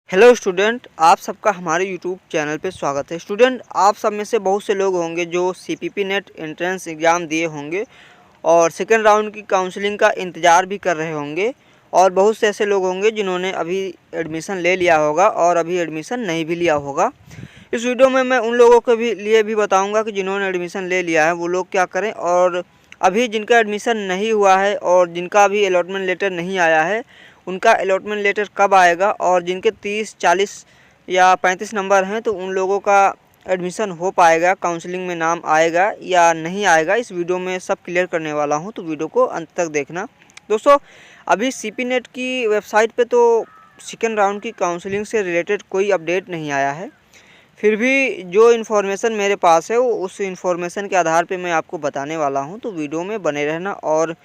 Hello student, आप सबका हमारे यूट्यूब चैनल पे स्वागत है। स्टूडेंट, आप सब में से बहुत से लोग होंगे जो सीपीपी नेट एंट्रेंस एग्ज़ाम दिए होंगे और सेकेंड राउंड की काउंसलिंग का इंतज़ार भी कर रहे होंगे। और बहुत से ऐसे लोग होंगे जिन्होंने अभी एडमिशन ले लिया होगा और अभी एडमिशन नहीं भी लिया होगा। इस वीडियो में मैं उन लोगों के लिए भी बताऊँगा कि जिन्होंने एडमिशन ले लिया है वो लोग क्या करें, और अभी जिनका एडमिशन नहीं हुआ है और जिनका अभी अलॉटमेंट लेटर नहीं आया है उनका अलॉटमेंट लेटर कब आएगा, और जिनके 30, 40 या 35 नंबर हैं तो उन लोगों का एडमिशन हो पाएगा, काउंसलिंग में नाम आएगा या नहीं आएगा। इस वीडियो में सब क्लियर करने वाला हूं, तो वीडियो को अंत तक देखना। दोस्तों, अभी सीपी नेट की वेबसाइट पे तो सेकेंड राउंड की काउंसलिंग से रिलेटेड कोई अपडेट नहीं आया है। फिर भी जो इन्फॉर्मेशन मेरे पास है वो उस इन्फॉर्मेशन के आधार पे मैं आपको बताने वाला हूं, तो वीडियो में बने रहना। और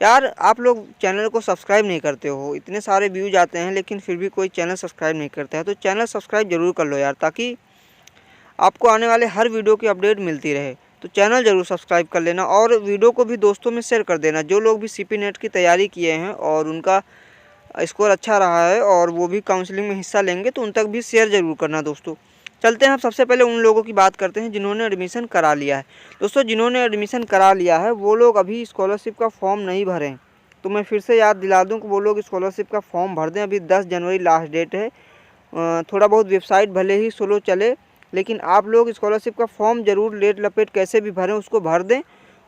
यार, आप लोग चैनल को सब्सक्राइब नहीं करते हो, इतने सारे व्यूज आते हैं लेकिन फिर भी कोई चैनल सब्सक्राइब नहीं करता है, तो चैनल सब्सक्राइब ज़रूर कर लो यार, ताकि आपको आने वाले हर वीडियो की अपडेट मिलती रहे। तो चैनल ज़रूर सब्सक्राइब कर लेना और वीडियो को भी दोस्तों में शेयर कर देना। जो लोग भी सीपी नेट की तैयारी किए हैं और उनका स्कोर अच्छा रहा है और वो भी काउंसलिंग में हिस्सा लेंगे तो उन तक भी शेयर ज़रूर करना। दोस्तों, चलते हैं, हम सबसे पहले उन लोगों की बात करते हैं जिन्होंने एडमिशन करा लिया है। दोस्तों, जिन्होंने एडमिशन करा लिया है वो लोग अभी स्कॉलरशिप का फॉर्म नहीं भरे हैं, तो मैं फिर से याद दिला दूं कि वो लोग स्कॉलरशिप का फॉर्म भर दें। अभी 10 जनवरी लास्ट डेट है। थोड़ा बहुत वेबसाइट भले ही स्लो चले, लेकिन आप लोग स्कॉलरशिप का फॉर्म ज़रूर लेट लपेट कैसे भी भरें, उसको भर दें।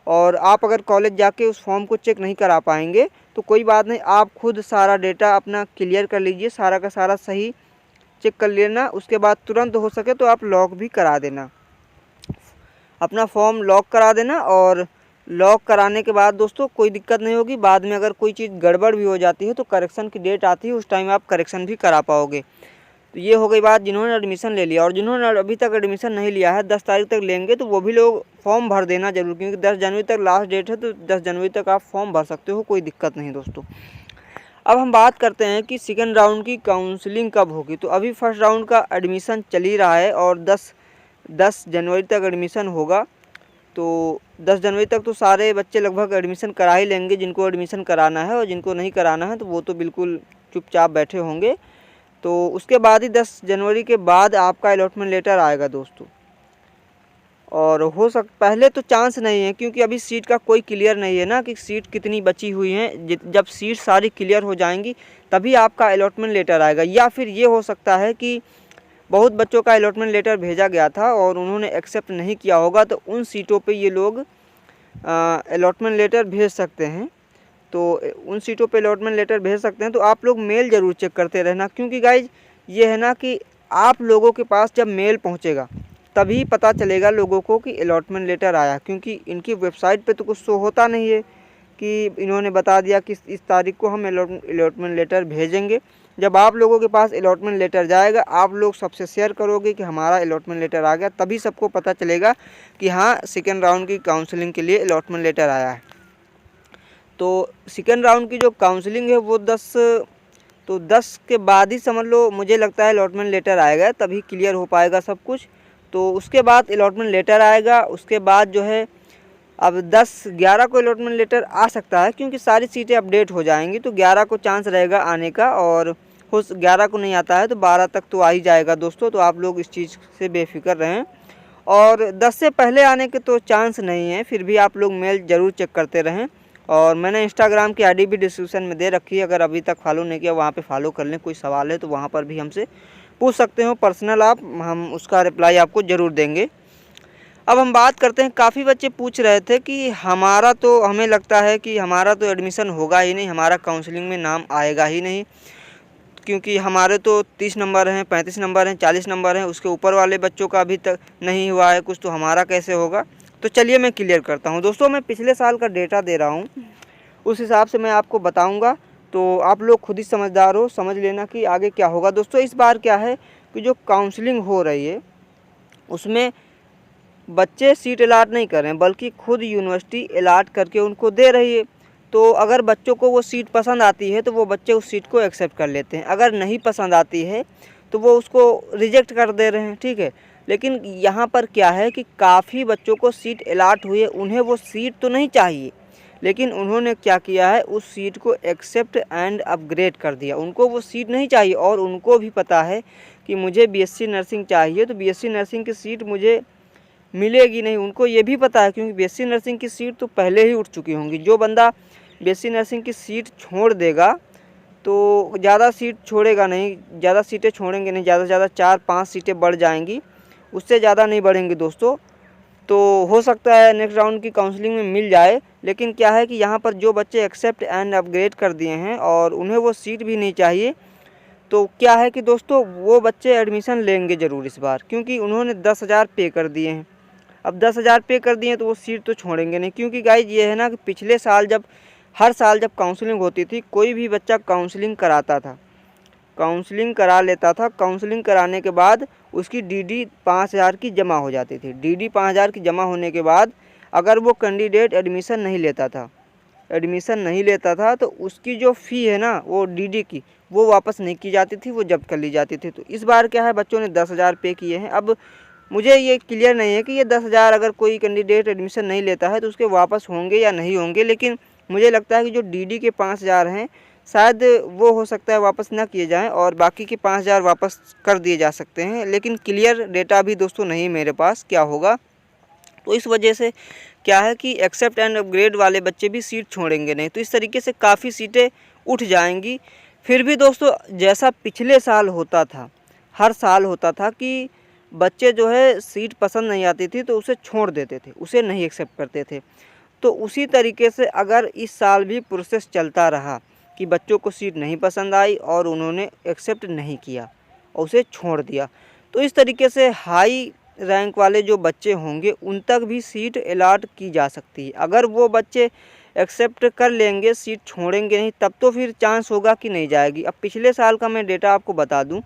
और आप अगर कॉलेज जाके उस फॉर्म को चेक नहीं करा पाएंगे तो कोई बात नहीं, आप खुद सारा डेटा अपना क्लियर कर लीजिए, सारा का सारा सही चेक कर लेना। उसके बाद तुरंत हो सके तो आप लॉक भी करा देना, अपना फॉर्म लॉक करा देना। और लॉक कराने के बाद दोस्तों कोई दिक्कत नहीं होगी, बाद में अगर कोई चीज़ गड़बड़ भी हो जाती है तो करेक्शन की डेट आती है, उस टाइम आप करेक्शन भी करा पाओगे। तो ये हो गई बात जिन्होंने एडमिशन ले लिया। और जिन्होंने अभी तक एडमिशन नहीं लिया है, 10 तारीख तक लेंगे, तो वो भी लोग फॉर्म भर देना जरूर, क्योंकि 10 जनवरी तक लास्ट डेट है, तो 10 जनवरी तक आप फॉर्म भर सकते हो, कोई दिक्कत नहीं दोस्तों। अब हम बात करते हैं कि सेकेंड राउंड की काउंसलिंग कब होगी। तो अभी फर्स्ट राउंड का एडमिशन चल ही रहा है और 10 जनवरी तक एडमिशन होगा। तो 10 जनवरी तक तो सारे बच्चे लगभग एडमिशन करा ही लेंगे, जिनको एडमिशन कराना है, और जिनको नहीं कराना है तो वो तो बिल्कुल चुपचाप बैठे होंगे। तो उसके बाद ही 10 जनवरी के बाद आपका अलॉटमेंट लेटर आएगा दोस्तों। और पहले तो चांस नहीं है, क्योंकि अभी सीट का कोई क्लियर नहीं है ना कि सीट कितनी बची हुई हैं। जब सीट सारी क्लियर हो जाएंगी तभी आपका अलॉटमेंट लेटर आएगा। या फिर ये हो सकता है कि बहुत बच्चों का अलॉटमेंट लेटर भेजा गया था और उन्होंने एक्सेप्ट नहीं किया होगा, तो उन सीटों पे ये लोग अलॉटमेंट लेटर भेज सकते हैं। तो उन सीटों पे अलॉटमेंट लेटर भेज सकते हैं। तो आप लोग मेल ज़रूर चेक करते रहना, क्योंकि गाइज ये है ना कि आप लोगों के पास जब मेल पहुंचेगा तभी पता चलेगा लोगों को कि अलॉटमेंट लेटर आया, क्योंकि इनकी वेबसाइट पे तो कुछ शो होता नहीं है कि इन्होंने बता दिया कि इस तारीख को हम अलॉटमेंट लेटर भेजेंगे। जब आप लोगों के पास अलॉटमेंट लेटर जाएगा, आप लोग सबसे शेयर करोगे कि हमारा अलॉटमेंट लेटर आ गया, तभी सबको पता चलेगा कि हाँ, सेकेंड राउंड की काउंसलिंग के लिए अलॉटमेंट लेटर आया है। तो सेकेंड राउंड की जो काउंसलिंग है वो 10 के बाद ही समझ लो, मुझे लगता है अलॉटमेंट लेटर आएगा, तभी क्लियर हो पाएगा सब कुछ। तो उसके बाद अलॉटमेंट लेटर आएगा। उसके बाद जो है अब 10-11 को अलॉटमेंट लेटर आ सकता है, क्योंकि सारी सीटें अपडेट हो जाएंगी, तो 11 को चांस रहेगा आने का। और 11 को नहीं आता है तो 12 तक तो आ ही जाएगा दोस्तों। तो आप लोग इस चीज़ से बेफिक्र रहें। और 10 से पहले आने के तो चांस नहीं है, फिर भी आप लोग मेल ज़रूर चेक करते रहें। और मैंने इंस्टाग्राम की आईडी भी डिस्क्रिप्शन में दे रखी है, अगर अभी तक फॉलो नहीं किया वहाँ पे फॉलो कर लें। कोई सवाल है तो वहाँ पर भी हमसे पूछ सकते हो पर्सनल आप, हम उसका रिप्लाई आपको ज़रूर देंगे। अब हम बात करते हैं, काफ़ी बच्चे पूछ रहे थे कि हमें लगता है कि हमारा तो एडमिशन होगा ही नहीं, हमारा काउंसलिंग में नाम आएगा ही नहीं, क्योंकि हमारे तो 30 नंबर हैं, 35 नंबर हैं, 40 नंबर हैं, उसके ऊपर वाले बच्चों का अभी तक नहीं हुआ है कुछ, तो हमारा कैसे होगा। तो चलिए मैं क्लियर करता हूं दोस्तों। मैं पिछले साल का डेटा दे रहा हूं, उस हिसाब से मैं आपको बताऊंगा, तो आप लोग खुद ही समझदार हो, समझ लेना कि आगे क्या होगा। दोस्तों, इस बार क्या है कि जो काउंसलिंग हो रही है उसमें बच्चे सीट अलाट नहीं कर रहे हैं, बल्कि खुद यूनिवर्सिटी अलाट करके उनको दे रही है। तो अगर बच्चों को वो सीट पसंद आती है तो वो बच्चे उस सीट को एक्सेप्ट कर लेते हैं, अगर नहीं पसंद आती है तो वो उसको रिजेक्ट कर दे रहे हैं, ठीक है। लेकिन यहाँ पर क्या है कि काफ़ी बच्चों को सीट अलाट हुई है, उन्हें वो सीट तो नहीं चाहिए, लेकिन उन्होंने क्या किया है, उस सीट को एक्सेप्ट एंड अपग्रेड कर दिया। उनको वो सीट नहीं चाहिए और उनको भी पता है कि मुझे बीएससी नर्सिंग चाहिए, तो बीएससी नर्सिंग की सीट मुझे मिलेगी नहीं। उनको ये भी पता है क्योंकि बीएससी नर्सिंग की सीट तो पहले ही उठ चुकी होंगी। जो बंदा बीएससी नर्सिंग की सीट छोड़ देगा तो ज़्यादा सीट छोड़ेगा नहीं, ज़्यादा सीटें छोड़ेंगे नहीं, ज़्यादा से ज़्यादा 4-5 सीटें बढ़ जाएंगी, उससे ज़्यादा नहीं बढ़ेंगी दोस्तों। तो हो सकता है नेक्स्ट राउंड की काउंसलिंग में मिल जाए। लेकिन क्या है कि यहाँ पर जो बच्चे एक्सेप्ट एंड अपग्रेड कर दिए हैं और उन्हें वो सीट भी नहीं चाहिए, तो क्या है कि दोस्तों वो बच्चे एडमिशन लेंगे ज़रूर इस बार, क्योंकि उन्होंने 10,000 पे कर दिए हैं। अब 10,000 पे कर दिए तो वो सीट तो छोड़ेंगे नहीं, क्योंकि गाइज ये है ना कि पिछले साल जब हर साल जब काउंसलिंग होती थी, कोई भी बच्चा काउंसलिंग कराता था, काउंसलिंग करा लेता था, काउंसलिंग कराने के बाद उसकी डीडी 5,000 की जमा हो जाती थी। डीडी 5,000 की जमा होने के बाद अगर वो कैंडिडेट एडमिशन नहीं लेता था तो उसकी जो फ़ी है ना, वो डीडी की, वो वापस नहीं की जाती थी, वो जब्त कर ली जाती थी। तो इस बार क्या है, बच्चों ने 10,000 पे किए हैं। अब मुझे ये क्लियर नहीं है कि ये 10,000 अगर कोई कैंडिडेट एडमिशन नहीं लेता है तो उसके वापस होंगे या नहीं होंगे, लेकिन मुझे लगता है कि जो डीडी के 5,000 हैं शायद वो हो सकता है वापस ना किए जाएं और बाकी के 5,000 वापस कर दिए जा सकते हैं। लेकिन क्लियर डेटा भी दोस्तों नहीं मेरे पास क्या होगा। तो इस वजह से क्या है कि एक्सेप्ट एंड अपग्रेड वाले बच्चे भी सीट छोड़ेंगे नहीं, तो इस तरीके से काफ़ी सीटें उठ जाएंगी। फिर भी दोस्तों जैसा पिछले साल होता था, हर साल होता था कि बच्चे जो है सीट पसंद नहीं आती थी तो उसे छोड़ देते थे, उसे नहीं एक्सेप्ट करते थे। तो उसी तरीके से अगर इस साल भी प्रोसेस चलता रहा कि बच्चों को सीट नहीं पसंद आई और उन्होंने एक्सेप्ट नहीं किया और उसे छोड़ दिया, तो इस तरीके से हाई रैंक वाले जो बच्चे होंगे उन तक भी सीट अलॉट की जा सकती है। अगर वो बच्चे एक्सेप्ट कर लेंगे, सीट छोड़ेंगे नहीं, तब तो फिर चांस होगा कि नहीं जाएगी। अब पिछले साल का मैं डेटा आपको बता दूं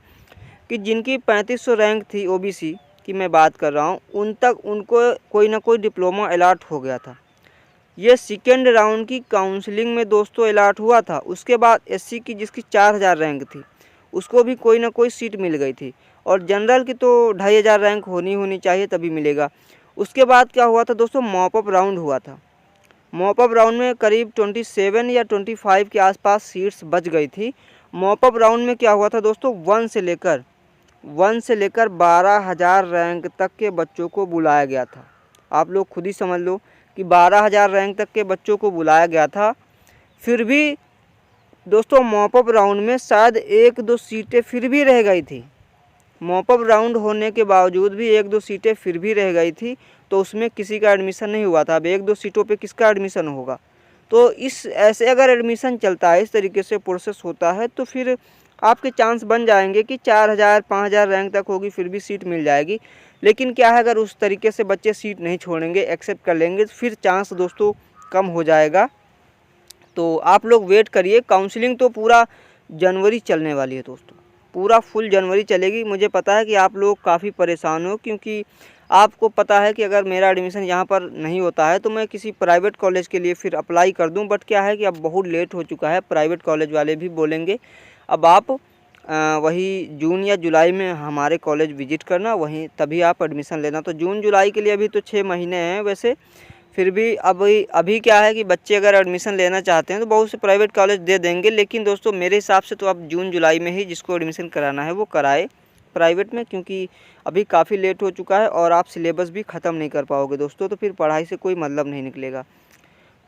कि जिनकी 3500 रैंक थी, ओबीसी की मैं बात कर रहा हूं, उन तक उनको कोई ना कोई डिप्लोमा अलॉट हो गया था। ये सेकेंड राउंड की काउंसलिंग में दोस्तों अलॉट हुआ था। उसके बाद एससी की जिसकी 4,000 रैंक थी उसको भी कोई ना कोई सीट मिल गई थी, और जनरल की तो 2,500 रैंक होनी चाहिए तभी मिलेगा। उसके बाद क्या हुआ था दोस्तों, मॉपअप राउंड हुआ था। मॉपअप राउंड में करीब 27 या 25 के आसपास सीट्स बच गई थी। मॉपअप राउंड में क्या हुआ था दोस्तों, 1 से लेकर 12,000 रैंक तक के बच्चों को बुलाया गया था। आप लोग खुद ही समझ लो कि 12,000 रैंक तक के बच्चों को बुलाया गया था। फिर भी दोस्तों मॉपअप राउंड में शायद 1-2 सीटें फिर भी रह गई थी। मॉपअप राउंड होने के बावजूद भी 1-2 सीटें फिर भी रह गई थी, तो उसमें किसी का एडमिशन नहीं हुआ था। अब 1-2 सीटों पे किसका एडमिशन होगा। तो इस ऐसे अगर एडमिशन चलता है, इस तरीके से प्रोसेस होता है, तो फिर आपके चांस बन जाएंगे कि 4,000 5,000 रैंक तक होगी, फिर भी सीट मिल जाएगी। लेकिन क्या है, अगर उस तरीके से बच्चे सीट नहीं छोड़ेंगे, एक्सेप्ट कर लेंगे, तो फिर चांस दोस्तों कम हो जाएगा। तो आप लोग वेट करिए। काउंसलिंग तो पूरा जनवरी चलने वाली है दोस्तों, पूरा फुल जनवरी चलेगी। मुझे पता है कि आप लोग काफ़ी परेशान हो, क्योंकि आपको पता है कि अगर मेरा एडमिशन यहाँ पर नहीं होता है तो मैं किसी प्राइवेट कॉलेज के लिए फिर अप्लाई कर दूँ। बट क्या है कि अब बहुत लेट हो चुका है, प्राइवेट कॉलेज वाले भी बोलेंगे अब आप वही जून या जुलाई में हमारे कॉलेज विजिट करना, वहीं तभी आप एडमिशन लेना। तो जून जुलाई के लिए अभी तो 6 महीने हैं वैसे, फिर भी अभी क्या है कि बच्चे अगर एडमिशन लेना चाहते हैं तो बहुत से प्राइवेट कॉलेज दे देंगे। लेकिन दोस्तों मेरे हिसाब से तो आप जून जुलाई में ही जिसको एडमिशन कराना है वो कराए प्राइवेट में, क्योंकि अभी काफ़ी लेट हो चुका है और आप सिलेबस भी ख़त्म नहीं कर पाओगे दोस्तों, तो फिर पढ़ाई से कोई मतलब नहीं निकलेगा।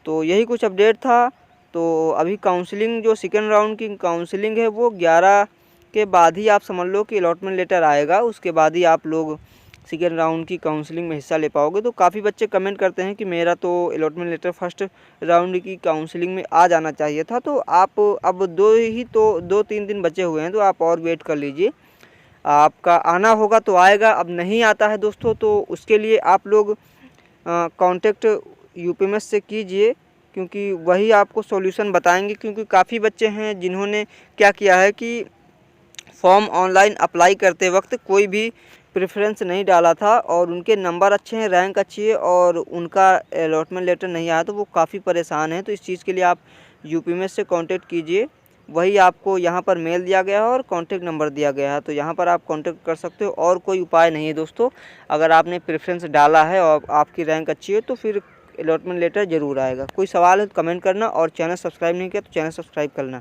तो यही कुछ अपडेट था। तो अभी काउंसलिंग जो सेकेंड राउंड की काउंसलिंग है वो 11 के बाद ही आप समझ लो कि अलॉटमेंट लेटर आएगा, उसके बाद ही आप लोग सेकेंड राउंड की काउंसलिंग में हिस्सा ले पाओगे। तो काफ़ी बच्चे कमेंट करते हैं कि मेरा तो अलॉटमेंट लेटर फर्स्ट राउंड की काउंसलिंग में आ जाना चाहिए था। तो आप अब 2-3 दिन बचे हुए हैं, तो आप और वेट कर लीजिए, आपका आना होगा तो आएगा। अब नहीं आता है दोस्तों तो उसके लिए आप लोग कांटेक्ट यूपीएमएस से कीजिए, क्योंकि वही आपको सॉल्यूशन बताएंगे। क्योंकि काफ़ी बच्चे हैं जिन्होंने क्या किया है कि फॉर्म ऑनलाइन अप्लाई करते वक्त कोई भी प्रेफरेंस नहीं डाला था और उनके नंबर अच्छे हैं, रैंक अच्छी है और उनका अलॉटमेंट लेटर नहीं आया, तो वो काफ़ी परेशान हैं। तो इस चीज़ के लिए आप यूपीएमएस से कांटेक्ट कीजिए, वही आपको यहाँ पर मेल दिया गया है और कांटेक्ट नंबर दिया गया है, तो यहाँ पर आप कांटेक्ट कर सकते हो। और कोई उपाय नहीं है दोस्तों, अगर आपने प्रेफरेंस डाला है और आपकी रैंक अच्छी है तो फिर अलॉटमेंट लेटर ज़रूर आएगा। कोई सवाल है तो कमेंट करना और चैनल सब्सक्राइब नहीं किया तो चैनल सब्सक्राइब करना।